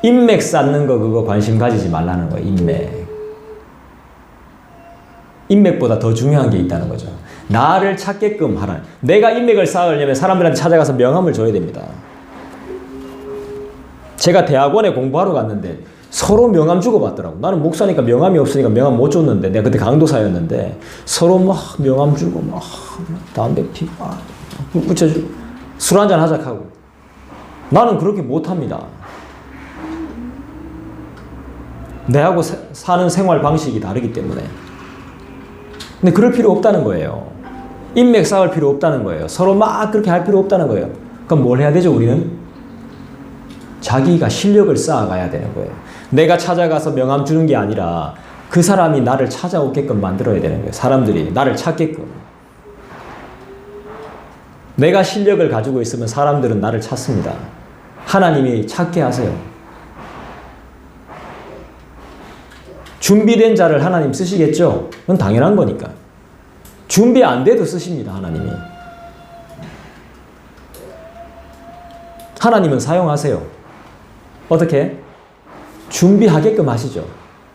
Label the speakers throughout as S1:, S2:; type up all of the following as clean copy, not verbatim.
S1: 인맥 쌓는 거 그거 관심 가지지 말라는 거예요. 인맥. 인맥보다 더 중요한 게 있다는 거죠. 나를 찾게끔 하라. 내가 인맥을 쌓으려면 사람들한테 찾아가서 명함을 줘야 됩니다. 제가 대학원에 공부하러 갔는데 서로 명함 주고받더라고. 나는 목사니까 명함이 없으니까 명함 못 줬는데, 내가 그때 강도사였는데 서로 막 명함 주고 막 담배 피고 붙여주고 술 한잔 하자 하고. 나는 그렇게 못합니다. 내하고 사는 생활 방식이 다르기 때문에. 근데 그럴 필요 없다는 거예요. 인맥 쌓을 필요 없다는 거예요. 서로 막 그렇게 할 필요 없다는 거예요. 그럼 뭘 해야 되죠, 우리는? 자기가 실력을 쌓아가야 되는 거예요. 내가 찾아가서 명함 주는 게 아니라 그 사람이 나를 찾아오게끔 만들어야 되는 거예요. 사람들이 나를 찾게끔. 내가 실력을 가지고 있으면 사람들은 나를 찾습니다. 하나님이 찾게 하세요. 준비된 자를 하나님 쓰시겠죠? 그건 당연한 거니까. 준비 안 돼도 쓰십니다, 하나님이. 하나님은 사용하세요. 어떻게? 준비하게끔 하시죠,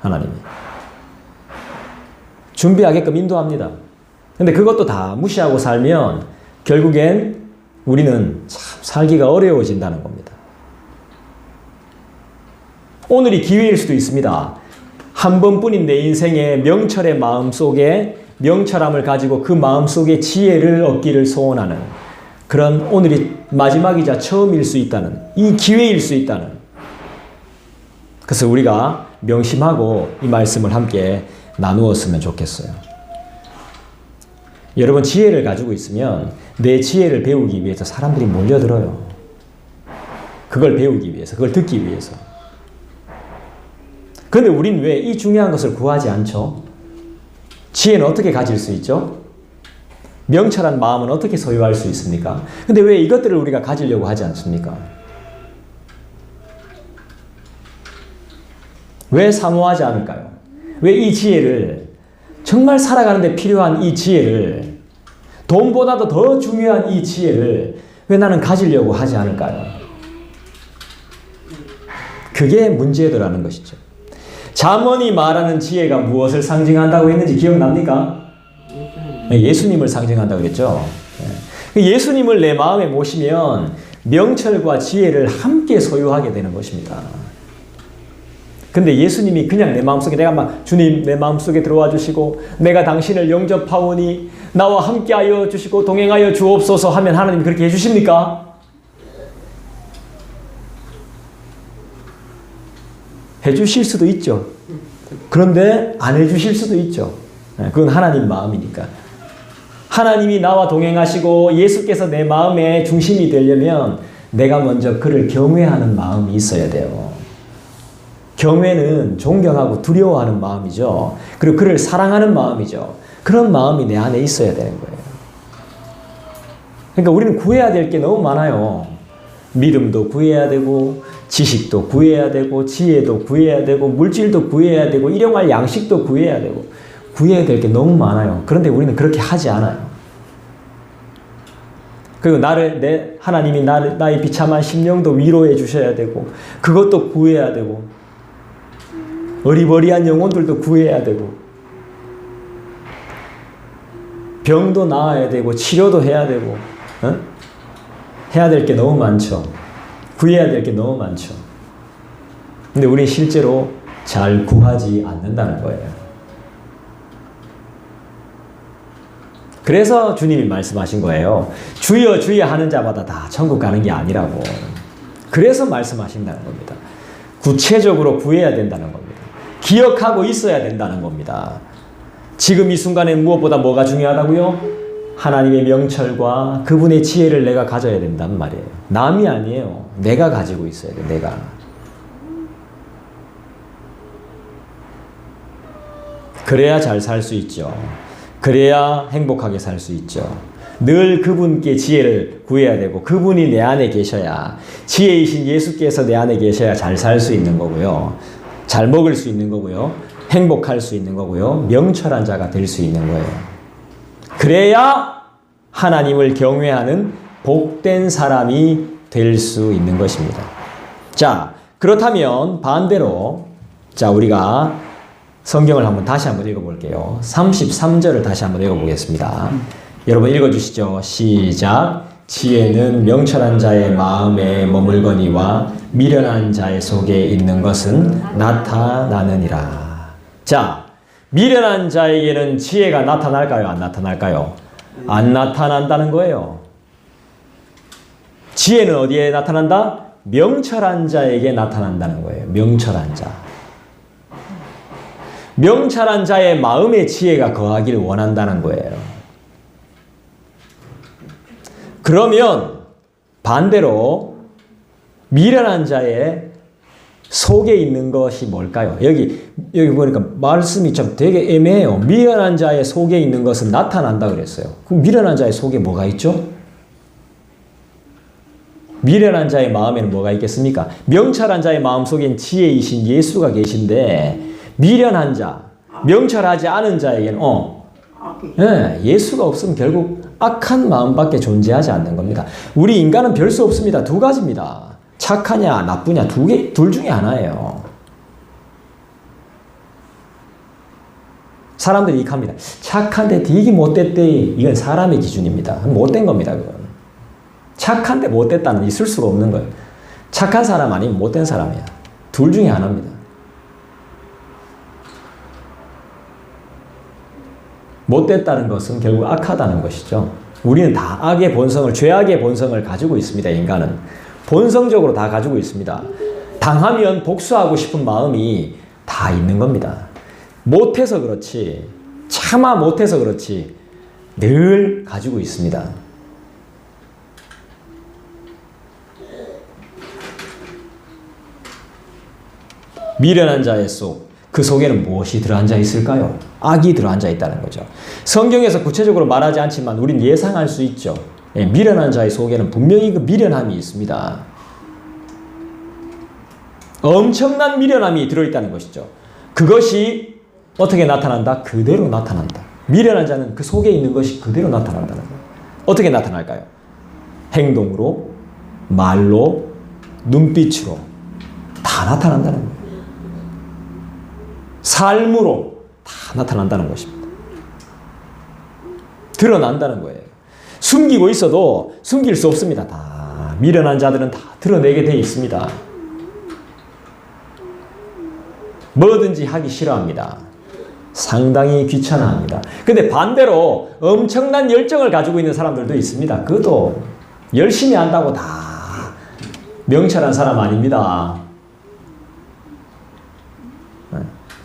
S1: 하나님이. 준비하게끔 인도합니다. 근데 그것도 다 무시하고 살면 결국엔 우리는 참 살기가 어려워진다는 겁니다. 오늘이 기회일 수도 있습니다. 한 번뿐인 내 인생의 명철의 마음속에 명철함을 가지고 그 마음속에 지혜를 얻기를 소원하는 그런 오늘이 마지막이자 처음일 수 있다는, 이 기회일 수 있다는. 그래서 우리가 명심하고 이 말씀을 함께 나누었으면 좋겠어요. 여러분, 지혜를 가지고 있으면 내 지혜를 배우기 위해서 사람들이 몰려들어요. 그걸 배우기 위해서, 그걸 듣기 위해서. 그런데 우린 왜 이 중요한 것을 구하지 않죠? 지혜는 어떻게 가질 수 있죠? 명철한 마음은 어떻게 소유할 수 있습니까? 근데 왜 이것들을 우리가 가지려고 하지 않습니까? 왜 사모하지 않을까요? 왜 이 지혜를, 정말 살아가는 데 필요한 이 지혜를, 돈보다도 더 중요한 이 지혜를 왜 나는 가지려고 하지 않을까요? 그게 문제더라는 것이죠. 잠언이 말하는 지혜가 무엇을 상징한다고 했는지 기억납니까? 예수님을 상징한다고 그랬죠. 예수님을 내 마음에 모시면 명철과 지혜를 함께 소유하게 되는 것입니다. 근데 예수님이 그냥 내 마음속에, 내가 막 주님 내 마음속에 들어와 주시고 내가 당신을 영접하오니 나와 함께하여 주시고 동행하여 주옵소서 하면 하나님이 그렇게 해주십니까? 해주실 수도 있죠. 그런데 안 해주실 수도 있죠. 그건 하나님 마음이니까. 하나님이 나와 동행하시고 예수께서 내 마음의 중심이 되려면 내가 먼저 그를 경외하는 마음이 있어야 돼요. 경외는 존경하고 두려워하는 마음이죠. 그리고 그를 사랑하는 마음이죠. 그런 마음이 내 안에 있어야 되는 거예요. 그러니까 우리는 구해야 될 게 너무 많아요. 믿음도 구해야 되고, 지식도 구해야 되고, 지혜도 구해야 되고, 물질도 구해야 되고, 일용할 양식도 구해야 되고, 구해야 될 게 너무 많아요. 그런데 우리는 그렇게 하지 않아요. 그리고 하나님이 나의 비참한 심령도 위로해 주셔야 되고, 그것도 구해야 되고, 어리버리한 영혼들도 구해야 되고, 병도 나아야 되고, 치료도 해야 되고, 해야 될 게 너무 많죠. 구해야 될 게 너무 많죠. 근데 우리 실제로 잘 구하지 않는다는 거예요. 그래서 주님이 말씀하신 거예요. 주여 주여 하는 자마다 다 천국 가는 게 아니라고. 그래서 말씀하신다는 겁니다. 구체적으로 구해야 된다는 겁니다. 기억하고 있어야 된다는 겁니다. 지금 이 순간에 무엇보다 뭐가 중요하다고요? 하나님의 명철과 그분의 지혜를 내가 가져야 된단 말이에요. 남이 아니에요. 내가 가지고 있어야 돼, 내가. 그래야 잘 살 수 있죠. 그래야 행복하게 살 수 있죠. 늘 그분께 지혜를 구해야 되고, 그분이 내 안에 계셔야, 지혜이신 예수께서 내 안에 계셔야 잘 살 수 있는 거고요. 잘 먹을 수 있는 거고요. 행복할 수 있는 거고요. 명철한 자가 될 수 있는 거예요. 그래야 하나님을 경외하는 복된 사람이 될 수 있는 것입니다. 자, 그렇다면 반대로 자 우리가 성경을 다시 한번 읽어볼게요. 33절을 다시 한번 읽어보겠습니다. 여러분 읽어주시죠. 시작. 지혜는 명철한 자의 마음에 머물거니와 미련한 자의 속에 있는 것은 나타나느니라. 자, 미련한 자에게는 지혜가 나타날까요? 안 나타날까요? 안 나타난다는 거예요. 지혜는 어디에 나타난다? 명철한 자에게 나타난다는 거예요. 명철한 자. 명철한 자의 마음에 지혜가 거하기를 원한다는 거예요. 그러면 반대로 미련한 자의 속에 있는 것이 뭘까요? 여기 보니까 말씀이 참 되게 애매해요. 미련한 자의 속에 있는 것은 나타난다 그랬어요. 그럼 미련한 자의 속에 뭐가 있죠? 미련한 자의 마음에는 뭐가 있겠습니까? 명철한 자의 마음 속엔 지혜이신 예수가 계신데 미련한 자, 명철하지 않은 자에게는 예수가 없으면 결국 악한 마음밖에 존재하지 않는 겁니다. 우리 인간은 별 수 없습니다. 두 가지입니다. 착하냐 나쁘냐 둘 중에 하나예요. 사람들이 이렇게 합니다. 착한데 되게 못됐대. 이건 사람의 기준입니다. 못된 겁니다. 그건. 착한데 못됐다는 있을 수가 없는 거예요. 착한 사람 아니면 못된 사람이야. 둘 중에 하나입니다. 못됐다는 것은 결국 악하다는 것이죠. 우리는 다 악의 본성을, 죄악의 본성을 가지고 있습니다. 인간은. 본성적으로 다 가지고 있습니다. 당하면 복수하고 싶은 마음이 다 있는 겁니다. 못해서 그렇지, 차마 못해서 그렇지 늘 가지고 있습니다. 미련한 자의 속, 그 속에는 무엇이 들어앉아 있을까요? 악이 들어앉아 있다는 거죠. 성경에서 구체적으로 말하지 않지만 우린 예상할 수 있죠. 미련한 자의 속에는 분명히 그 미련함이 있습니다. 엄청난 미련함이 들어있다는 것이죠. 그것이 어떻게 나타난다? 그대로 나타난다. 미련한 자는 그 속에 있는 것이 그대로 나타난다는 거예요. 어떻게 나타날까요? 행동으로, 말로, 눈빛으로 다 나타난다는 거예요. 삶으로 다 나타난다는 것입니다. 드러난다는 거예요. 숨기고 있어도 숨길 수 없습니다. 다 미련한 자들은 다 드러내게 되어 있습니다. 뭐든지 하기 싫어합니다. 상당히 귀찮아합니다. 근데 반대로 엄청난 열정을 가지고 있는 사람들도 있습니다. 그것도 열심히 한다고 다 명철한 사람 아닙니다.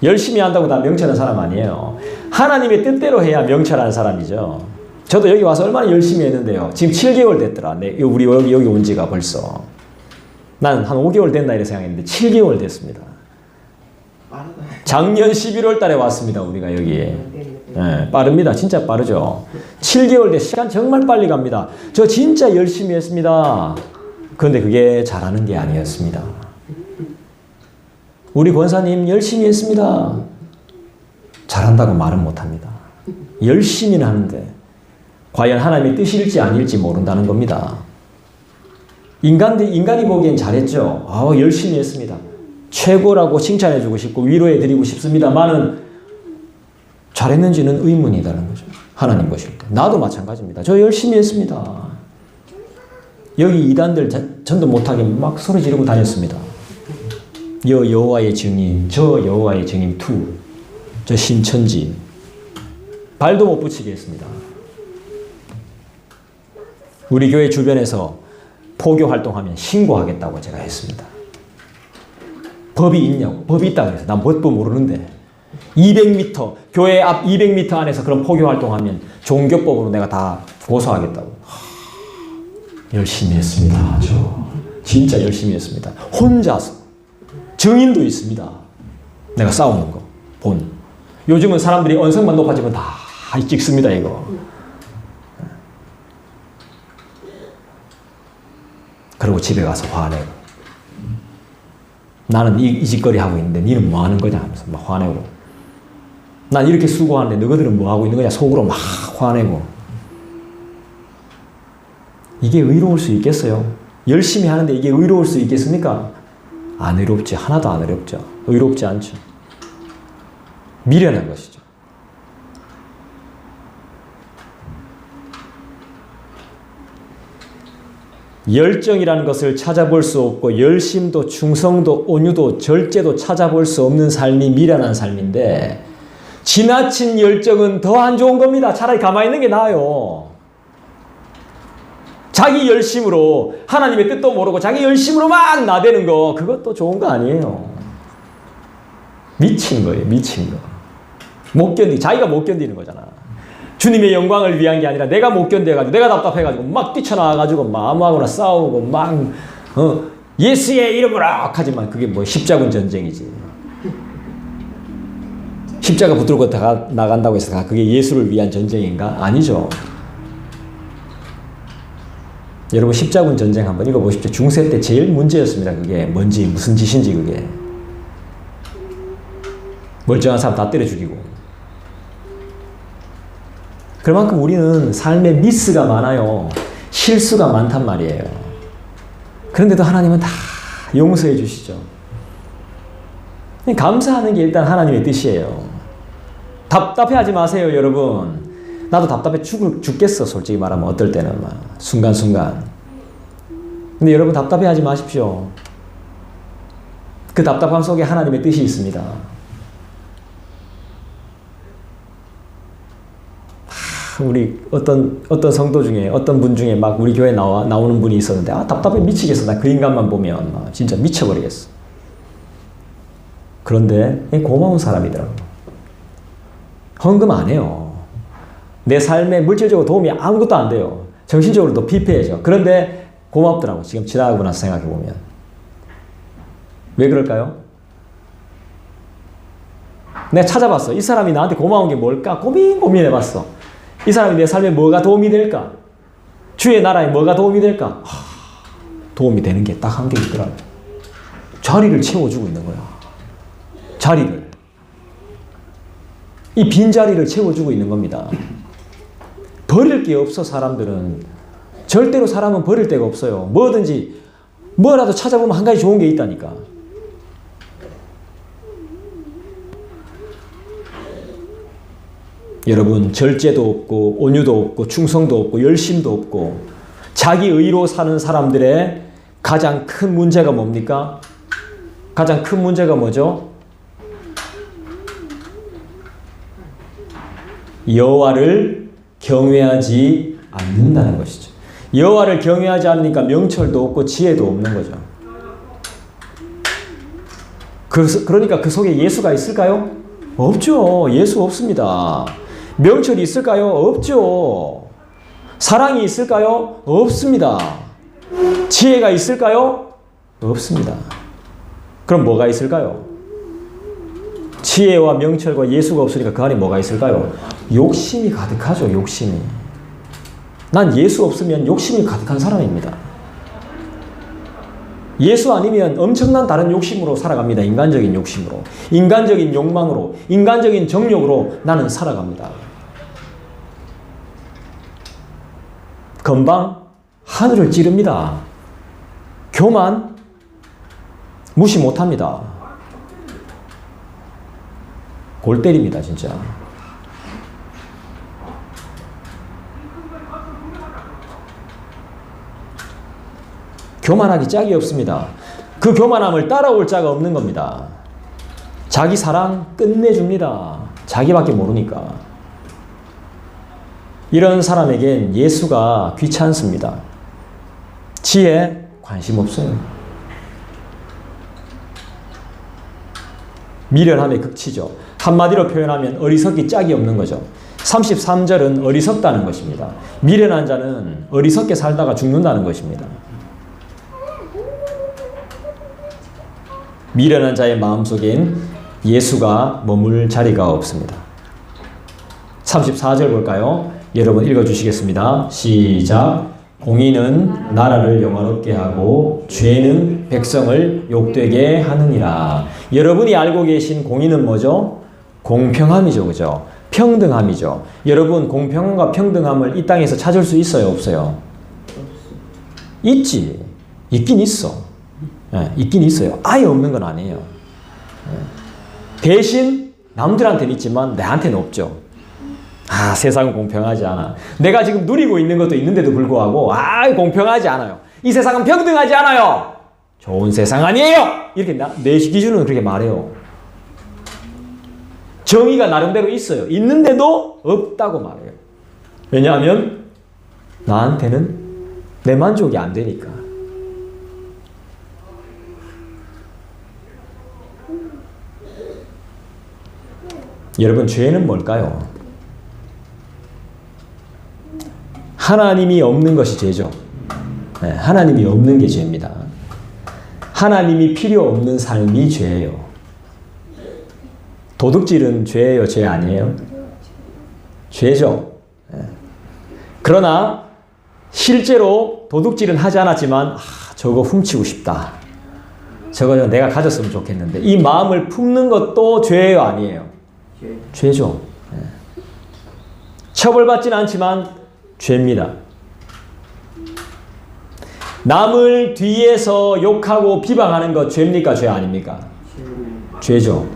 S1: 열심히 한다고 다 명철한 사람 아니에요. 하나님의 뜻대로 해야 명철한 사람이죠. 저도 여기 와서 얼마나 열심히 했는데요. 지금 7개월 됐더라. 우리 여기 온 지가 벌써. 난 한 5개월 됐나 이렇게 생각했는데 7개월 됐습니다. 작년 11월 달에 왔습니다. 우리가 여기에. 네, 빠릅니다. 진짜 빠르죠. 7개월 돼. 시간 정말 빨리 갑니다. 저 진짜 열심히 했습니다. 그런데 그게 잘하는 게 아니었습니다. 우리 권사님 열심히 했습니다. 잘한다고 말은 못합니다. 열심히는 하는데 과연 하나님의 뜻일지 아닐지 모른다는 겁니다. 인간이 보기엔 잘했죠. 열심히 했습니다. 최고라고 칭찬해주고 싶고 위로해드리고 싶습니다만은 잘했는지는 의문이라는 거죠. 하나님 보실 때. 나도 마찬가지입니다. 저 열심히 했습니다. 여기 이단들 전도 못하게 막 소리 지르고 다녔습니다. 여호와의 증인, 저 여호와의 증인 2, 저 신천지 발도 못 붙이게 했습니다. 우리 교회 주변에서 포교 활동하면 신고하겠다고 제가 했습니다. 법이 있냐고. 법이 있다고 해서 난 법도 모르는데 200m 교회 앞 200m 안에서 그런 포교 활동하면 종교법으로 내가 다 고소하겠다고. 열심히 했습니다. 저 진짜 열심히 했습니다. 혼자서. 증인도 있습니다. 내가 싸우는 거 본. 요즘은 사람들이 언성만 높아지면 다 찍습니다. 이거. 그리고 집에 가서 화내고. 나는 이 짓거리 하고 있는데 니는 뭐 하는 거냐 하면서 막 화내고. 난 이렇게 수고하는데 너희들은 뭐 하고 있는 거냐 속으로 막 화내고. 이게 의로울 수 있겠어요? 열심히 하는데 이게 의로울 수 있겠습니까? 안 의롭지. 하나도 안 의롭죠. 의롭지 않죠. 미련한 것이죠. 열정이라는 것을 찾아볼 수 없고 열심도 충성도 온유도 절제도 찾아볼 수 없는 삶이 미련한 삶인데 지나친 열정은 더 안 좋은 겁니다. 차라리 가만히 있는 게 나아요. 자기 열심으로 하나님의 뜻도 모르고 자기 열심으로 막 나대는 거 그것도 좋은 거 아니에요. 미친 거예요. 미친 거. 자기가 못 견디는 거잖아. 주님의 영광을 위한 게 아니라 내가 못 견뎌가지고 내가 답답해가지고 막 뛰쳐나와가지고 막 아무하고나 싸우고 막 예수의 이름으로 하지만 그게 뭐 십자군 전쟁이지. 십자가 붙들고 나간다고 해서 그게 예수를 위한 전쟁인가? 아니죠. 여러분 십자군 전쟁 한번 읽어보십시오. 중세 때 제일 문제였습니다. 그게 뭔지 무슨 짓인지 그게. 멀쩡한 사람 다 때려 죽이고. 그만큼 우리는 삶에 미스가 많아요. 실수가 많단 말이에요. 그런데도 하나님은 다 용서해 주시죠. 감사하는 게 일단 하나님의 뜻이에요. 답답해하지 마세요, 여러분. 나도 답답해 죽겠어, 솔직히 말하면 어떨 때는 막 순간순간. 근데 여러분 답답해하지 마십시오. 그 답답함 속에 하나님의 뜻이 있습니다. 우리 어떤 성도 중에 어떤 분 중에 막 우리 교회 나오는 분이 있었는데 답답해 미치겠어. 나 그 인간만 보면 막 진짜 미쳐버리겠어. 그런데 고마운 사람이더라고. 헌금 안 해요. 내 삶에 물질적으로 도움이 아무것도 안 돼요. 정신적으로도 피폐해져. 그런데 고맙더라고. 지금 지나가고 나서 생각해보면. 왜 그럴까요? 내가 찾아봤어. 이 사람이 나한테 고마운 게 뭘까? 고민해봤어. 이 사람이 내 삶에 뭐가 도움이 될까? 주의 나라에 뭐가 도움이 될까? 도움이 되는 게 딱 한 개 있더라고. 자리를 채워주고 있는 거야. 자리를. 이 빈자리를 채워주고 있는 겁니다. 버릴 게 없어, 사람들은. 절대로 사람은 버릴 데가 없어요. 뭐라도 찾아보면 한 가지 좋은 게 있다니까. 여러분, 절제도 없고 온유도 없고 충성도 없고 열심도 없고 자기 의로 사는 사람들의 가장 큰 문제가 뭡니까? 가장 큰 문제가 뭐죠? 여호와를 경외하지 않는다는 것이죠. 여호와를 경외하지 않으니까 명철도 없고 지혜도 없는 거죠. 그러니까 그 속에 예수가 있을까요? 없죠. 예수 없습니다. 명철이 있을까요? 없죠. 사랑이 있을까요? 없습니다. 지혜가 있을까요? 없습니다. 그럼 뭐가 있을까요? 지혜와 명철과 예수가 없으니까 그 안에 뭐가 있을까요? 욕심이 가득하죠. 욕심이. 난 예수 없으면 욕심이 가득한 사람입니다. 예수 아니면 엄청난 다른 욕심으로 살아갑니다. 인간적인 욕심으로. 인간적인 욕망으로. 인간적인 정욕으로 나는 살아갑니다. 금방 하늘을 찌릅니다. 교만 무시 못합니다. 골 때립니다, 진짜. 교만하기 짝이 없습니다. 그 교만함을 따라올 자가 없는 겁니다. 자기 사랑 끝내줍니다. 자기밖에 모르니까. 이런 사람에겐 예수가 귀찮습니다. 지혜 관심 없어요. 미련함의 극치죠. 한마디로 표현하면 어리석기 짝이 없는 거죠. 33절은 어리석다는 것입니다. 미련한 자는 어리석게 살다가 죽는다는 것입니다. 미련한 자의 마음속엔 예수가 머물 자리가 없습니다. 34절 볼까요? 여러분 읽어주시겠습니다. 시작. 공의는 나라를 영화롭게 하고 죄는 백성을 욕되게 하느니라. 여러분이 알고 계신 공의는 뭐죠? 공평함이죠. 그죠? 평등함이죠. 여러분 공평함과 평등함을 이 땅에서 찾을 수 있어요? 없어요? 있지. 있긴 있어. 있긴 있어요. 아예 없는 건 아니에요. 대신 남들한테는 있지만 내한테는 없죠. 세상은 공평하지 않아. 내가 지금 누리고 있는 것도 있는데도 불구하고 공평하지 않아요. 이 세상은 평등하지 않아요. 좋은 세상 아니에요. 이렇게 내 기준은 그렇게 말해요. 정의가 나름대로 있어요. 있는데도 없다고 말해요. 왜냐하면 나한테는 내 만족이 안 되니까. 여러분, 죄는 뭘까요? 하나님이 없는 것이 죄죠. 하나님이 없는 게 죄입니다. 하나님이 필요 없는 삶이 죄예요. 도둑질은 죄예요, 죄 아니에요? 죄죠. 그러나 실제로 도둑질은 하지 않았지만 저거 훔치고 싶다. 저거 내가 가졌으면 좋겠는데 이 마음을 품는 것도 죄예요, 아니에요? 죄죠. 처벌받지는 않지만 죄입니다. 남을 뒤에서 욕하고 비방하는 것 죄입니까? 죄 아닙니까? 죄죠.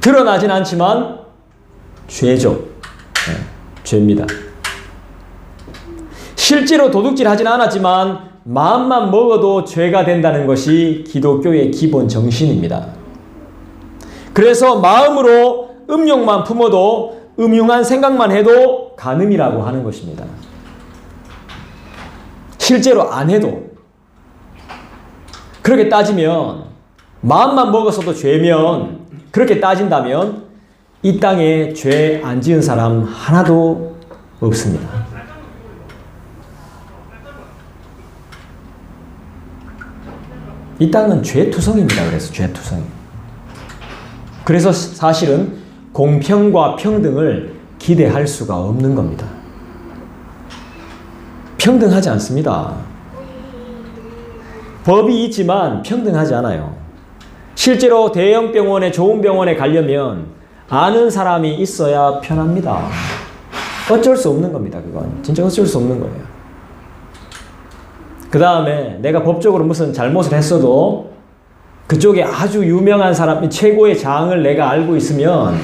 S1: 드러나진 않지만 죄죠. 죄입니다. 실제로 도둑질 하진 않았지만 마음만 먹어도 죄가 된다는 것이 기독교의 기본 정신입니다. 그래서 마음으로 음욕만 품어도 음흉한 생각만 해도 간음이라고 하는 것입니다. 실제로 안 해도. 그렇게 따지면 마음만 먹었어도 죄면, 그렇게 따진다면 이 땅에 죄 안 지은 사람 하나도 없습니다. 이 땅은 죄투성입니다. 그래서 죄투성. 그래서 사실은 공평과 평등을 기대할 수가 없는 겁니다. 평등하지 않습니다. 법이 있지만 평등하지 않아요. 실제로 대형 병원에, 좋은 병원에 가려면 아는 사람이 있어야 편합니다. 어쩔 수 없는 겁니다. 그건 진짜 어쩔 수 없는 거예요. 그 다음에 내가 법적으로 무슨 잘못을 했어도 그쪽에 아주 유명한 사람, 최고의 장을 내가 알고 있으면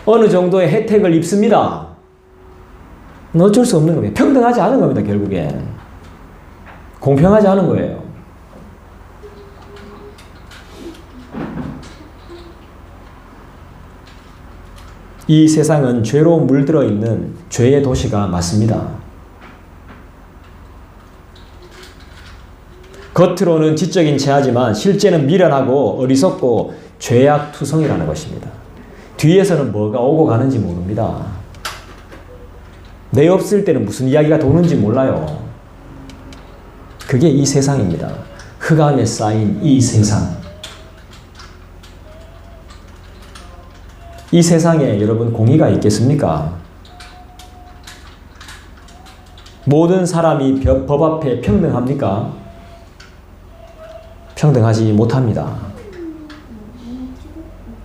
S1: 어느 정도의 혜택을 입습니다. 어쩔 수 없는 겁니다. 평등하지 않은 겁니다. 결국엔 공평하지 않은 거예요. 이 세상은 죄로 물들어 있는 죄의 도시가 맞습니다. 겉으로는 지적인 체하지만 실제는 미련하고 어리석고 죄악투성이라는 것입니다. 뒤에서는 뭐가 오고 가는지 모릅니다. 내 없을 때는 무슨 이야기가 도는지 몰라요. 그게 이 세상입니다. 흙 안에 쌓인 이 세상. 이 세상에 여러분 공의가 있겠습니까? 모든 사람이 법 앞에 평등합니까? 평등하지 못합니다.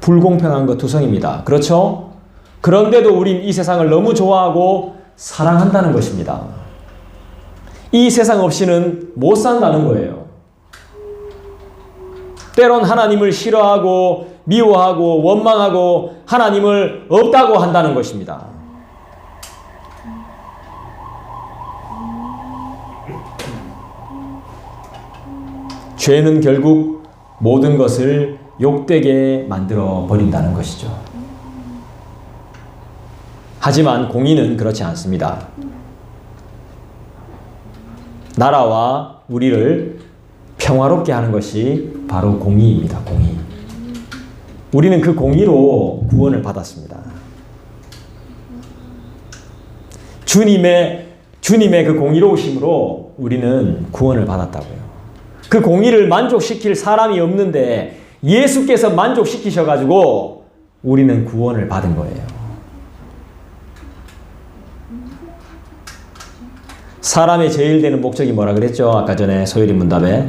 S1: 불공평한 것 투성입니다. 그렇죠? 그런데도 우린 이 세상을 너무 좋아하고 사랑한다는 것입니다. 이 세상 없이는 못 산다는 거예요. 때론 하나님을 싫어하고 미워하고 원망하고 하나님을 없다고 한다는 것입니다. 죄는 결국 모든 것을 욕되게 만들어 버린다는 것이죠. 하지만 공의는 그렇지 않습니다. 나라와 우리를 평화롭게 하는 것이 바로 공의입니다. 공의. 우리는 그 공의로 구원을 받았습니다. 주님의 그 공의로우심으로 우리는 구원을 받았다고요. 그 공의를 만족시킬 사람이 없는데 예수께서 만족시키셔가지고 우리는 구원을 받은 거예요. 사람의 제일 되는 목적이 뭐라 그랬죠? 아까 전에 소율이 문답에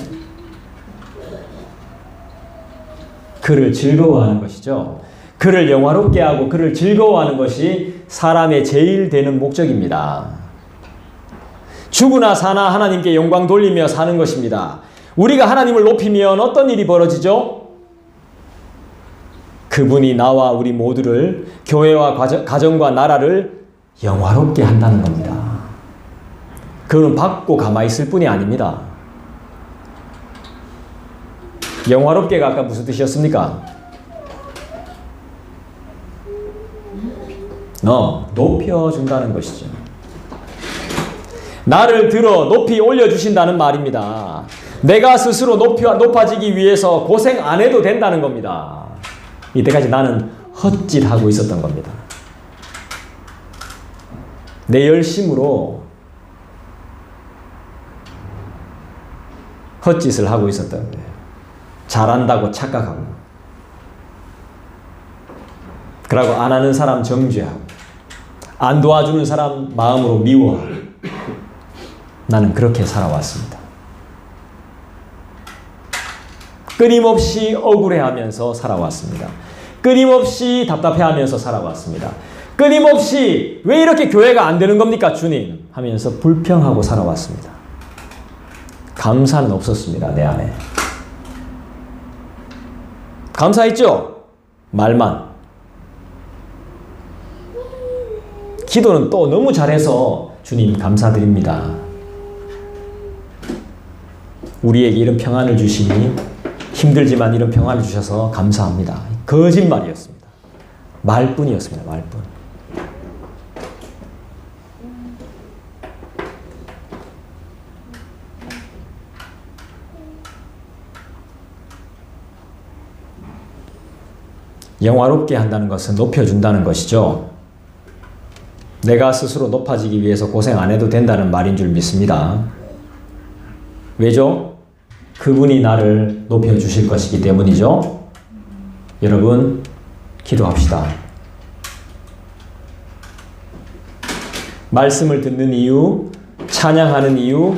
S1: 그를 즐거워하는 것이죠. 그를 영화롭게 하고 그를 즐거워하는 것이 사람의 제일 되는 목적입니다. 죽으나 사나 하나님께 영광 돌리며 사는 것입니다. 우리가 하나님을 높이면 어떤 일이 벌어지죠? 그분이 나와 우리 모두를, 교회와 가정과 나라를 영화롭게 한다는 겁니다. 그는 받고 가만히 있을 뿐이 아닙니다. 영화롭게가 아까 무슨 뜻이었습니까? 높여준다는 것이죠. 나를 들어 높이 올려주신다는 말입니다. 내가 스스로 높아지기 위해서 고생 안 해도 된다는 겁니다. 이때까지 나는 헛짓하고 있었던 겁니다. 내 열심으로 헛짓을 하고 있었던 거예요. 잘한다고 착각하고, 그러고 안 하는 사람 정죄하고, 안 도와주는 사람 마음으로 미워하고, 나는 그렇게 살아왔습니다. 끊임없이 억울해하면서 살아왔습니다. 끊임없이 답답해하면서 살아왔습니다. 끊임없이 왜 이렇게 교회가 안 되는 겁니까 주님? 하면서 불평하고 살아왔습니다. 감사는 없었습니다. 내 안에. 감사했죠? 말만. 기도는 또 너무 잘해서 주님 감사드립니다. 우리에게 이런 평안을 주시니, 힘들지만 이런 평안을 주셔서 감사합니다. 거짓말이었습니다. 말뿐이었습니다. 말뿐. 영화롭게 한다는 것은 높여준다는 것이죠. 내가 스스로 높아지기 위해서 고생 안 해도 된다는 말인 줄 믿습니다. 왜죠? 그분이 나를 높여주실 것이기 때문이죠. 여러분, 기도합시다. 말씀을 듣는 이유, 찬양하는 이유,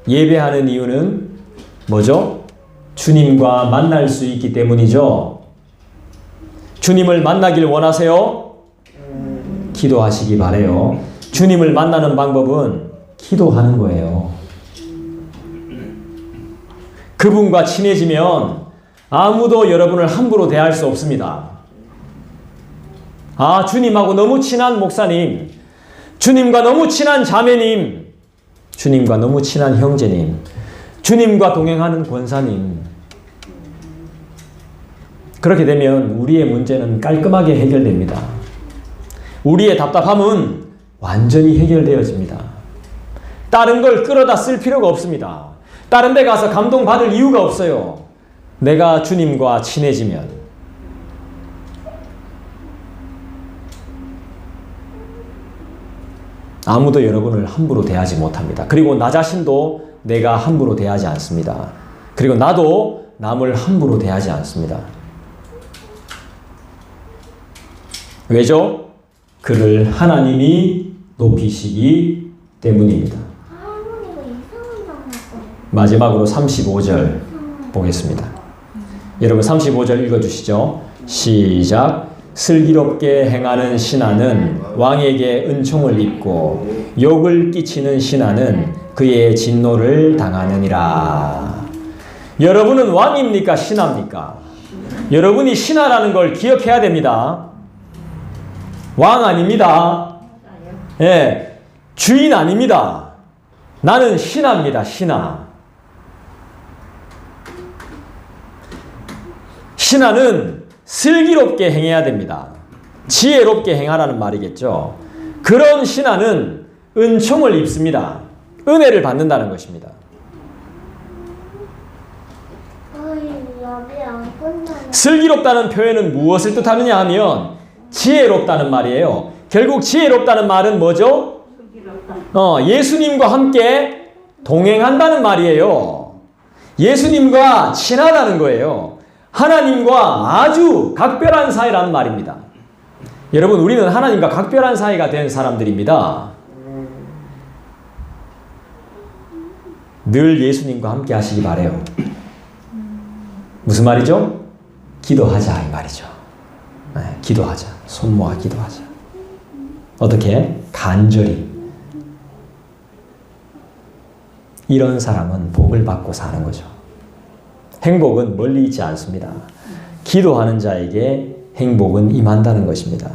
S1: 예배하는 이유는 뭐죠? 주님과 만날 수 있기 때문이죠. 주님을 만나길 원하세요? 기도하시기 바래요. 주님을 만나는 방법은 기도하는 거예요. 그분과 친해지면 아무도 여러분을 함부로 대할 수 없습니다. 아, 주님하고 너무 친한 목사님, 주님과 너무 친한 자매님, 주님과 너무 친한 형제님, 주님과 동행하는 권사님. 그렇게 되면 우리의 문제는 깔끔하게 해결됩니다. 우리의 답답함은 완전히 해결되어집니다. 다른 걸 끌어다 쓸 필요가 없습니다. 다른 데 가서 감동받을 이유가 없어요. 내가 주님과 친해지면. 아무도 여러분을 함부로 대하지 못합니다. 그리고 나 자신도 내가 함부로 대하지 않습니다. 그리고 나도 남을 함부로 대하지 않습니다. 왜죠? 그를 하나님이 높이시기 때문입니다. 마지막으로 35절 보겠습니다. 여러분 35절 읽어주시죠. 시작. 슬기롭게 행하는 신하는 왕에게 은총을 입고 욕을 끼치는 신하는 그의 진노를 당하느니라. 여러분은 왕입니까? 신하입니까? 여러분이 신하라는 걸 기억해야 됩니다. 왕 아닙니다. 예, 주인 아닙니다. 나는 신하입니다. 신하. 신하는 슬기롭게 행해야 됩니다. 지혜롭게 행하라는 말이겠죠. 그런 신하는 은총을 입습니다. 은혜를 받는다는 것입니다. 슬기롭다는 표현은 무엇을 뜻하느냐 하면 지혜롭다는 말이에요. 결국 지혜롭다는 말은 뭐죠? 예수님과 함께 동행한다는 말이에요. 예수님과 친하다는 거예요. 하나님과 아주 각별한 사이라는 말입니다. 여러분, 우리는 하나님과 각별한 사이가 된 사람들입니다. 늘 예수님과 함께 하시기 바라요. 무슨 말이죠? 기도하자 이 말이죠. 네, 기도하자. 손 모아 기도하자. 어떻게? 간절히. 이런 사람은 복을 받고 사는 거죠. 행복은 멀리 있지 않습니다. 기도하는 자에게 행복은 임한다는 것입니다.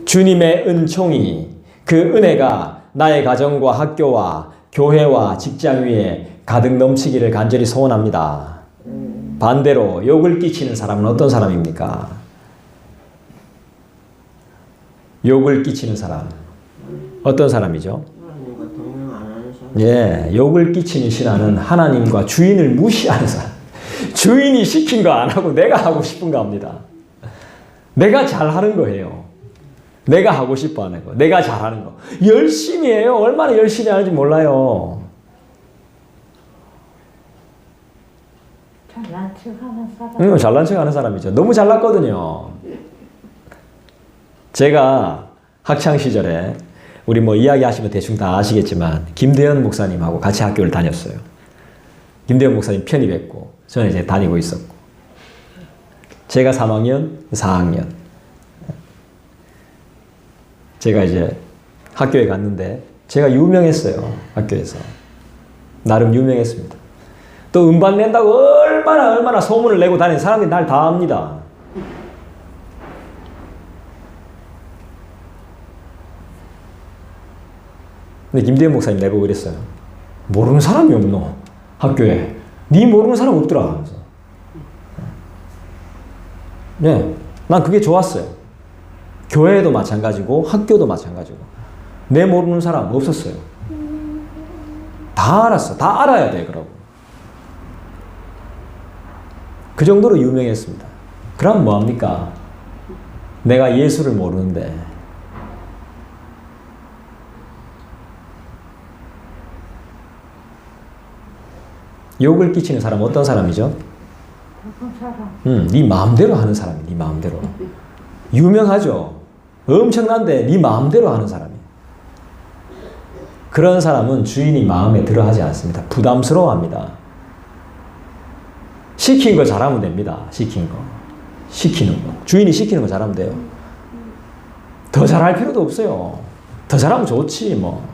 S1: 주님의 은총이, 그 은혜가 나의 가정과 학교와 교회와 직장 위에 가득 넘치기를 간절히 소원합니다. 반대로 욕을 끼치는 사람은 어떤 사람입니까? 욕을 끼치는 사람. 어떤 사람이죠? 예, 욕을 끼치는 신하는 하나님과 주인을 무시하는 사람. 주인이 시킨 거 안 하고 내가 하고 싶은 거 합니다. 내가 잘하는 거예요. 내가 하고 싶어 하는 거. 내가 잘하는 거. 열심히 해요. 얼마나 열심히 하는지 몰라요.
S2: 잘난 척하는 사람.
S1: 잘난 척하는 사람이죠. 너무 잘났거든요. 제가 학창 시절에 우리 뭐 이야기하시면 대충 다 아시겠지만 김대현 목사님하고 같이 학교를 다녔어요. 김대현 목사님 편입했고 저는 이제 다니고 있었고 제가 3학년, 4학년 제가 이제 학교에 갔는데 제가 유명했어요. 학교에서. 나름 유명했습니다. 또 음반 낸다고 얼마나 소문을 내고 다니는 사람들이 날 다 압니다. 근데 김대현 목사님 내보고 그랬어요. 모르는 사람이 없노? 학교에. 네 모르는 사람 없더라. 그래서. 네, 난 그게 좋았어요. 교회도 마찬가지고 학교도 마찬가지고 내 모르는 사람 없었어요. 다 알았어. 다 알아야 돼. 그러고. 그 정도로 유명했습니다. 그럼 뭐합니까? 내가 예수를 모르는데 욕을 끼치는 사람은 어떤 사람이죠? 네 마음대로 하는 사람이에요. 네 마음대로. 유명하죠? 엄청난데 네 마음대로 하는 사람이에요. 그런 사람은 주인이 마음에 들어 하지 않습니다. 부담스러워합니다. 시킨 거 잘하면 됩니다. 시킨 거. 시키는 거. 주인이 시키는 거 잘하면 돼요. 더 잘할 필요도 없어요. 더 잘하면 좋지 뭐.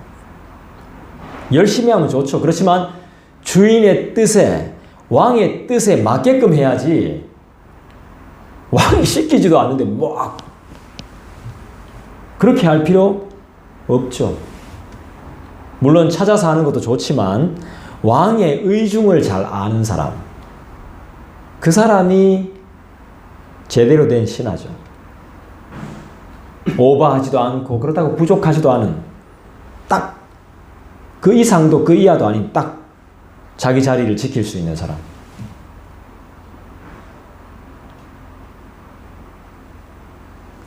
S1: 열심히 하면 좋죠. 그렇지만 주인의 뜻에, 왕의 뜻에 맞게끔 해야지 왕이 시키지도 않는데 뭐 그렇게 할 필요 없죠. 물론 찾아서 하는 것도 좋지만 왕의 의중을 잘 아는 사람, 그 사람이 제대로 된 신하죠. 오버하지도 않고 그렇다고 부족하지도 않은 딱 그 이상도 그 이하도 아닌 딱 자기 자리를 지킬 수 있는 사람.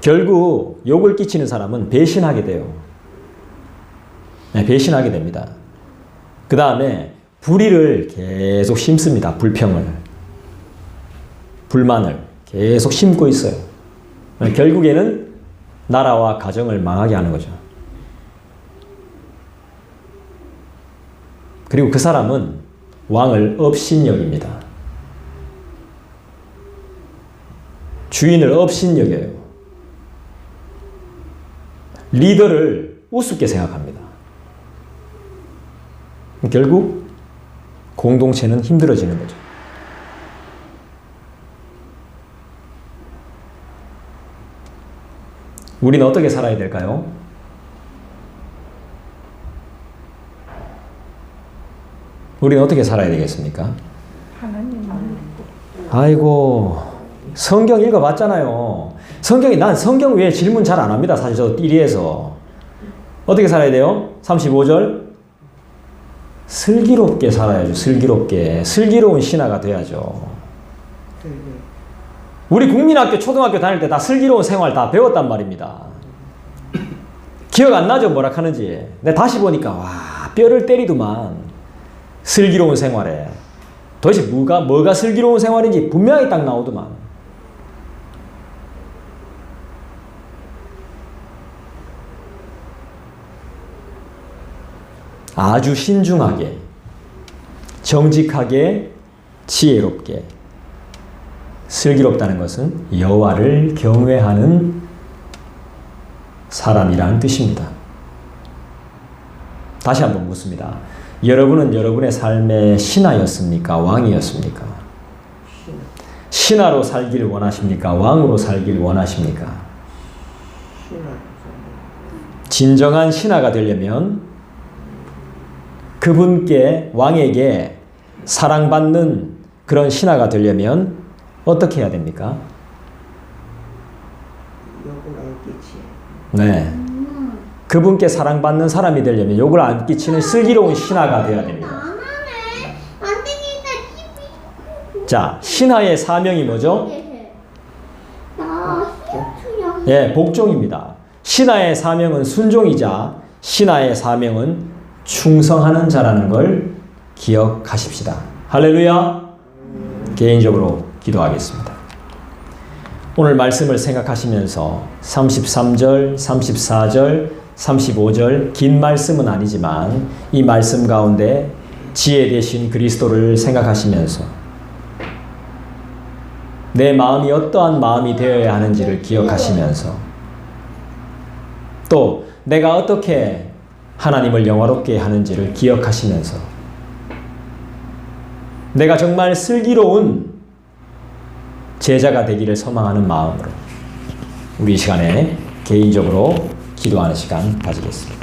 S1: 결국 욕을 끼치는 사람은 배신하게 돼요. 네, 배신하게 됩니다. 그 다음에 불의를 계속 심습니다. 불평을. 불만을 계속 심고 있어요. 결국에는 나라와 가정을 망하게 하는 거죠. 그리고 그 사람은 왕을 업신여깁니다. 주인을 업신여겨요. 리더를 우습게 생각합니다. 결국 공동체는 힘들어지는 거죠. 우리는 어떻게 살아야 될까요? 우리는 어떻게 살아야 되겠습니까? 아이고, 성경 읽어봤잖아요. 난 성경 외에 질문 잘 안 합니다. 사실 저 띠리에서. 어떻게 살아야 돼요? 35절. 슬기롭게 살아야죠. 슬기롭게. 슬기로운 신하가 돼야죠. 우리 국민학교, 초등학교 다닐 때 다 슬기로운 생활 다 배웠단 말입니다. 기억 안 나죠? 뭐라 하는지. 근데 다시 보니까 와, 뼈를 때리더만. 슬기로운 생활에. 도대체 뭐가 슬기로운 생활인지 분명히 딱 나오더만. 아주 신중하게, 정직하게, 지혜롭게. 슬기롭다는 것은 여호와를 경외하는 사람이라는 뜻입니다. 다시 한번 묻습니다. 여러분은 여러분의 삶의 신하였습니까? 왕이었습니까? 신하로 살기를 원하십니까? 왕으로 살기를 원하십니까? 진정한 신하가 되려면 그분께, 왕에게 사랑받는 그런 신하가 되려면 어떻게 해야 됩니까? 네. 그분께 사랑받는 사람이 되려면 욕을 안 끼치는 슬기로운 신하가 되어야 됩니다. 자, 신하의 사명이 뭐죠? 예, 복종입니다. 신하의 사명은 순종이자 신하의 사명은 충성하는 자라는 걸 기억하십시다. 할렐루야. 개인적으로 기도하겠습니다. 오늘 말씀을 생각하시면서 33절, 34절, 35절 긴 말씀은 아니지만 이 말씀 가운데 지혜 되신 그리스도를 생각하시면서 내 마음이 어떠한 마음이 되어야 하는지를 기억하시면서 또 내가 어떻게 하나님을 영화롭게 하는지를 기억하시면서 내가 정말 슬기로운 제자가 되기를 소망하는 마음으로 우리 이 시간에 개인적으로 기도하는 시간 가지겠습니다.